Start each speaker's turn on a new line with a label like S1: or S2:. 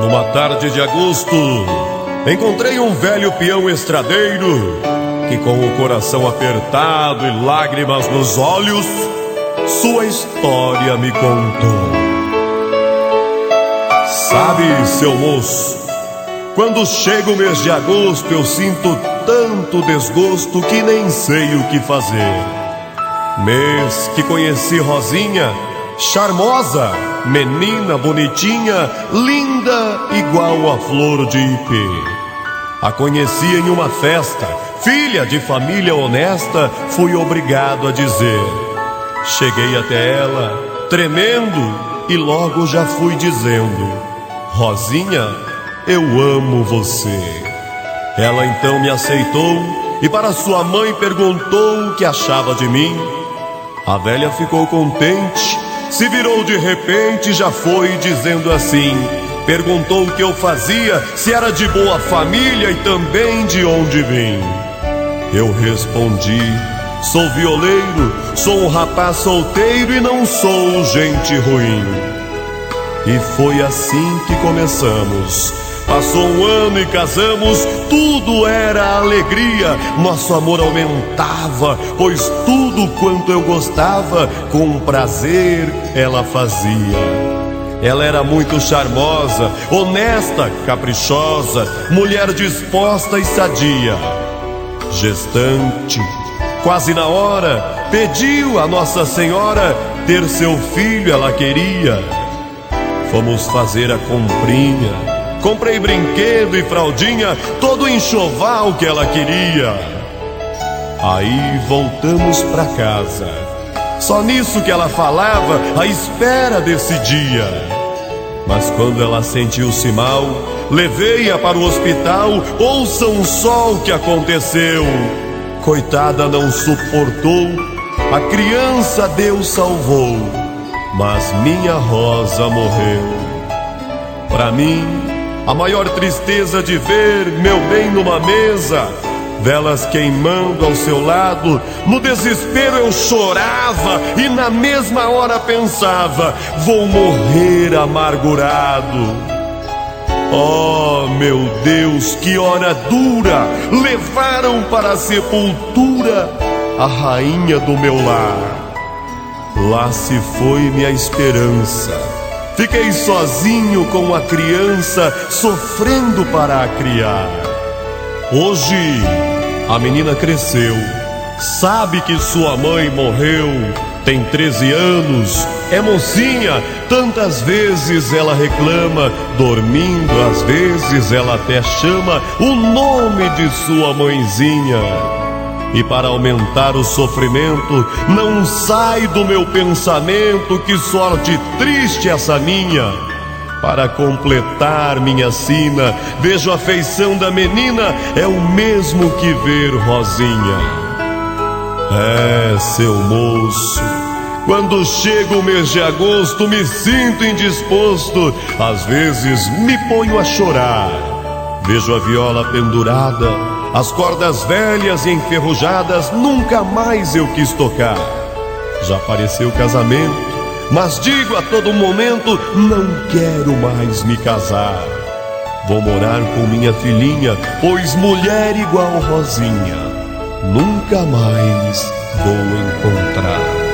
S1: Numa tarde de agosto, encontrei um velho peão estradeiro que, com o coração apertado e lágrimas nos olhos, sua história me contou. Sabe, seu moço, quando chega o mês de agosto eu sinto tanto desgosto que nem sei o que fazer. Mês que conheci Rosinha, charmosa, menina bonitinha, linda igual a flor de ipê. A conheci em uma festa, filha de família honesta, fui obrigado a dizer. Cheguei até ela, tremendo, e logo já fui dizendo: Rosinha, eu amo você. Ela então me aceitou e para sua mãe perguntou o que achava de mim. A velha ficou contente, se virou de repente e já foi dizendo assim. Perguntou o que eu fazia, se era de boa família e também de onde vim. Eu respondi: sou violeiro, sou um rapaz solteiro e não sou gente ruim. E foi assim que começamos. Passou um ano e casamos, tudo era alegria. Nosso amor aumentava, pois tudo quanto eu gostava, com prazer ela fazia. Ela era muito charmosa, honesta, caprichosa, mulher disposta e sadia. Gestante, quase na hora, pediu a Nossa Senhora ter seu filho, ela queria. Fomos fazer a comprinha. Comprei brinquedo e fraldinha, todo o enxoval que ela queria. Aí voltamos pra casa. Só nisso que ela falava, à espera desse dia. Mas quando ela sentiu-se mal, levei-a para o hospital. Ouçam só o que aconteceu. Coitada, não suportou. A criança Deus salvou, mas minha Rosa morreu. Pra mim, a maior tristeza de ver meu bem numa mesa, velas queimando ao seu lado. No desespero eu chorava e na mesma hora pensava: vou morrer amargurado. Oh, meu Deus, que hora dura! Levaram para a sepultura a rainha do meu lar. Lá se foi minha esperança. Fiquei sozinho com a criança, sofrendo para a criar. Hoje a menina cresceu, sabe que sua mãe morreu, tem 13 anos, é mocinha, tantas vezes ela reclama, dormindo às vezes ela até chama o nome de sua mãezinha. E para aumentar o sofrimento, não sai do meu pensamento que sorte triste essa minha. Para completar minha sina, vejo a feição da menina, é o mesmo que ver Rosinha. É, seu moço, quando chega o mês de agosto, me sinto indisposto. Às vezes me ponho a chorar. Vejo a viola pendurada, as cordas velhas e enferrujadas, nunca mais eu quis tocar. Já apareceu o casamento, mas digo a todo momento: não quero mais me casar. Vou morar com minha filhinha, pois mulher igual Rosinha nunca mais vou encontrar.